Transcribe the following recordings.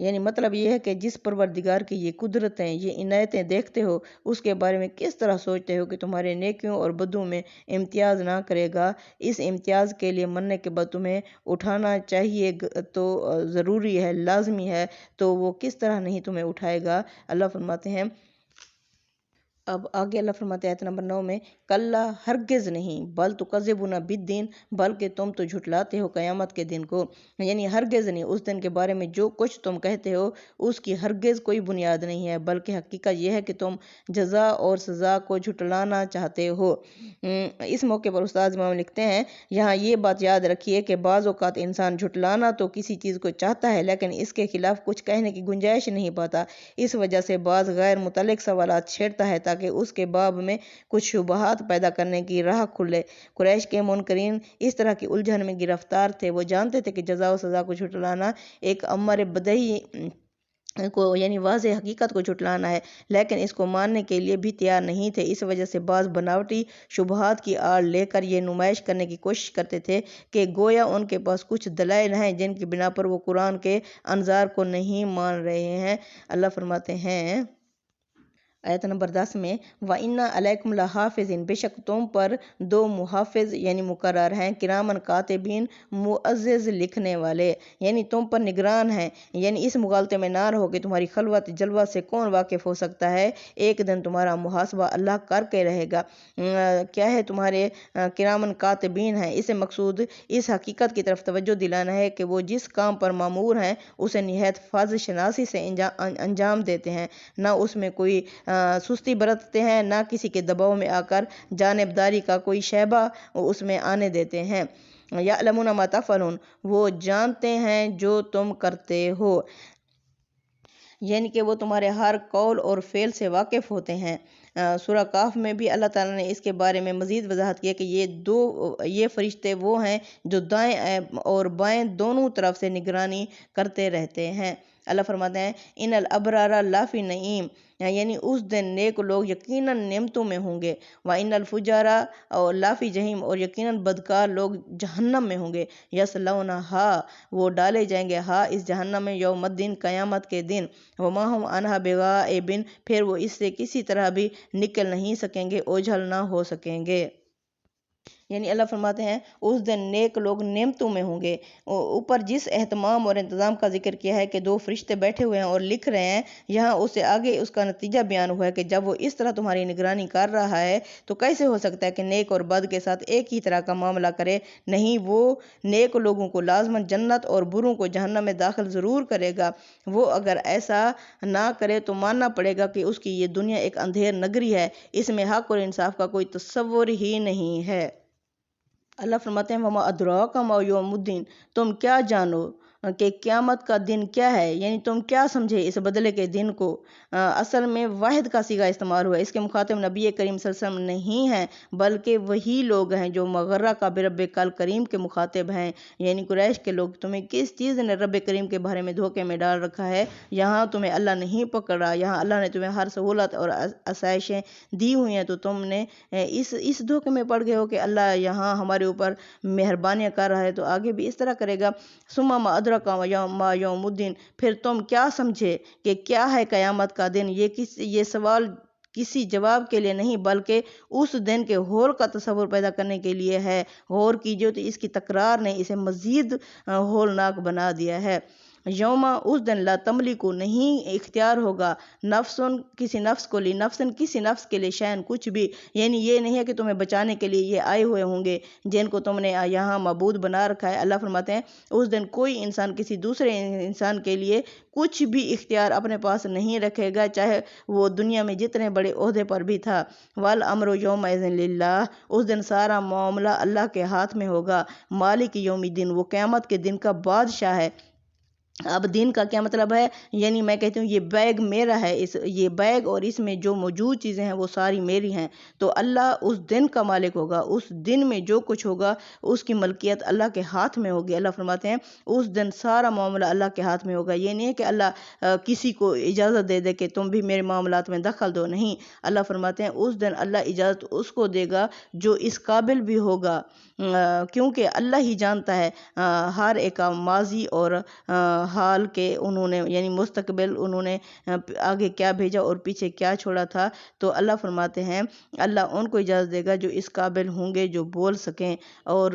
یعنی مطلب یہ ہے کہ جس پروردگار کی یہ قدرتیں، یہ عنایتیں دیکھتے ہو، اس کے بارے میں کس طرح سوچتے ہو کہ تمہارے نیکیوں اور بدوں میں امتیاز نہ کرے گا۔ اس امتیاز کے لیے مرنے کے بعد تمہیں اٹھانا چاہیے تو ضروری ہے، لازمی ہے، تو وہ کس طرح نہیں تمہیں اٹھائے گا۔ اللہ فرماتے ہیں، اب آگے اللہ فرماتے ہیں آیت نمبر 9 میں، کلا ہرگز نہیں، بل تکذبون بالدین، بلکہ تم تو جھٹلاتے ہو قیامت کے دن کو۔ یعنی ہرگز نہیں، اس دن کے بارے میں جو کچھ تم کہتے ہو اس کی ہرگز کوئی بنیاد نہیں ہے، بلکہ حقیقت یہ ہے کہ تم جزا اور سزا کو جھٹلانا چاہتے ہو۔ اس موقع پر استاد امام لکھتے ہیں، یہاں یہ بات یاد رکھیے کہ بعض اوقات انسان جھٹلانا تو کسی چیز کو چاہتا ہے لیکن اس کے خلاف کچھ کہنے کی گنجائش نہیں پاتا، اس وجہ سے بعض غیر متعلق سوالات چھیڑتا ہے تاکہ اس کے باب میں کچھ شبہات پیدا کرنے کی راہ کھلے۔ قریش کے منکرین اس طرح کی الجھن میں گرفتار تھے، وہ جانتے تھے کہ جزا و سزا کو جھٹلانا ایک امر بدیہی کو یعنی واضح حقیقت کو جھٹلانا ہے، لیکن اس کو ماننے کے لیے بھی تیار نہیں تھے۔ اس وجہ سے بعض بناوٹی شبہات کی آڑ لے کر یہ نمائش کرنے کی کوشش کرتے تھے کہ گویا ان کے پاس کچھ دلائل ہیں جن کی بنا پر وہ قرآن کے انظار کو نہیں مان رہے ہیں۔ اللہ فرماتے ہیں آیت نمبر 10 میں، وَإِنَّ عَلَيْكُمْ لَحَافِظِينَ، بے شک تم پر 2 محافظ یعنی مقرر ہیں، کرامن کاتبین، معزز لکھنے والے، یعنی تم پر نگران ہیں۔ یعنی اس مغالطے میں نہ رہو کہ تمہاری خلوت جلوہ سے کون واقف ہو سکتا ہے، ایک دن تمہارا محاسبہ اللہ کر کے رہے گا۔ کیا ہے تمہارے کرامن کاتبین ہیں، اسے مقصود اس حقیقت کی طرف توجہ دلانا ہے کہ وہ جس کام پر مامور ہیں اسے نہایت فرض شناسی سے انجام دیتے ہیں، نہ اس میں کوئی سستی برتتے ہیں، نہ کسی کے دباؤ میں آ کر جانبداری کا کوئی شائبہ اس میں آنے دیتے ہیں۔ یعلمون ما تفعلون، وہ جانتے ہیں جو تم کرتے ہو، یعنی کہ وہ تمہارے ہر قول اور فعل سے واقف ہوتے ہیں۔ سورہ کاف میں بھی اللہ تعالیٰ نے اس کے بارے میں مزید وضاحت کی کہ یہ فرشتے وہ ہیں جو دائیں اور بائیں دونوں طرف سے نگرانی کرتے رہتے ہیں۔ اللہ فرماتے ہیں، ان الابرار لفی نعیم، یعنی اس دن نیک لوگ یقیناً نعمتوں میں ہوں گے، وَإِنَّ الْفُجَّارَ اور لافی جہیم، اور یقیناً بدکار لوگ جہنم میں ہوں گے، یصلونہا، وہ ڈالے جائیں گے ہا اس جہنم میں، یوم الدین، قیامت کے دن، وما ہم عنہا بغائبین، پھر وہ اس سے کسی طرح بھی نکل نہیں سکیں گے، اوجھل نہ ہو سکیں گے۔ یعنی اللہ فرماتے ہیں اس دن نیک لوگ نعمتوں میں ہوں گے۔ اوپر جس اہتمام اور انتظام کا ذکر کیا ہے کہ 2 فرشتے بیٹھے ہوئے ہیں اور لکھ رہے ہیں، یہاں اس سے آگے اس کا نتیجہ بیان ہوا ہے کہ جب وہ اس طرح تمہاری نگرانی کر رہا ہے تو کیسے ہو سکتا ہے کہ نیک اور بد کے ساتھ ایک ہی طرح کا معاملہ کرے؟ نہیں، وہ نیک لوگوں کو لازماً جنت اور بروں کو جہنم میں داخل ضرور کرے گا۔ وہ اگر ایسا نہ کرے تو ماننا پڑے گا کہ اس کی یہ دنیا ایک اندھیر نگری ہے، اس میں حق اور انصاف کا کوئی تصور ہی نہیں ہے۔ اللہ فرماتے ہیں، وَمَا أَدْرَاكَ مَا يَوْمُ الدِّينِ، تم کیا جانو کہ قیامت کا دن کیا ہے، یعنی تم کیا سمجھے اس بدلے کے دن کو۔ اصل میں واحد کا صیغہ استعمال ہوا ہے، اس کے مخاطب نبی کریم صلی اللہ علیہ وسلم نہیں ہیں بلکہ وہی لوگ ہیں جو مغرہ کا برب کل کریم کے مخاطب ہیں، یعنی قریش کے لوگ۔ تمہیں کس چیز نے رب کریم کے بارے میں دھوکے میں ڈال رکھا ہے؟ یہاں تمہیں اللہ نہیں پکڑا، یہاں اللہ نے تمہیں ہر سہولت اور آسائشیں دی ہوئی ہیں، تو تم نے اس دھوکے میں پڑ گئے ہو کہ اللہ یہاں ہمارے اوپر مہربانیاں کر رہا ہے تو آگے بھی اس طرح کرے گا۔ ثم ما ادراک ما یوم الدین، پھر تم کیا سمجھے کہ کیا ہے قیامت کا دن؟ یہ سوال کسی جواب کے لیے نہیں بلکہ اس دن کے ہول کا تصور پیدا کرنے کے لیے ہے۔ غور کیجیے تو اس کی تکرار نے اسے مزید ہولناک بنا دیا ہے۔ یوم، اس دن، لا تملک، نہیں اختیار ہوگا، نفس کسی نفس کو، لی نفس کسی نفس کے لیے، شیئن کچھ بھی، یعنی یہ نہیں ہے کہ تمہیں بچانے کے لیے یہ آئے ہوئے ہوں گے جن کو تم نے یہاں معبود بنا رکھا ہے۔ اللہ فرماتے ہیں اس دن کوئی انسان کسی دوسرے انسان کے لیے کچھ بھی اختیار اپنے پاس نہیں رکھے گا، چاہے وہ دنیا میں جتنے بڑے عہدے پر بھی تھا۔ والامر یومئذ للہ، اس دن سارا معاملہ اللہ کے ہاتھ میں ہوگا۔ مالک یوم الدین، وہ قیامت کے دن کا بادشاہ ہے۔ اب دین کا کیا مطلب ہے؟ یعنی میں کہتی ہوں یہ بیگ میرا ہے، یہ بیگ اور اس میں جو موجود چیزیں ہیں وہ ساری میری ہیں، تو اللہ اس دن کا مالک ہوگا، اس دن میں جو کچھ ہوگا اس کی ملکیت اللہ کے ہاتھ میں ہوگی۔ اللہ فرماتے ہیں اس دن سارا معاملہ اللہ کے ہاتھ میں ہوگا۔ یہ نہیں ہے کہ اللہ کسی کو اجازت دے دے کہ تم بھی میرے معاملات میں دخل دو، نہیں، اللہ فرماتے ہیں اس دن اللہ اجازت اس کو دے گا جو اس قابل بھی ہوگا، کیونکہ اللہ ہی جانتا ہے ہر ایک کا ماضی اور حال کے انہوں نے یعنی مستقبل انہوں نے آگے کیا بھیجا اور پیچھے کیا چھوڑا تھا، تو اللہ فرماتے ہیں اللہ ان کو اجازت دے گا جو اس قابل ہوں گے جو بول سکیں، اور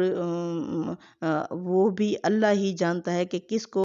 وہ بھی اللہ ہی جانتا ہے کہ کس کو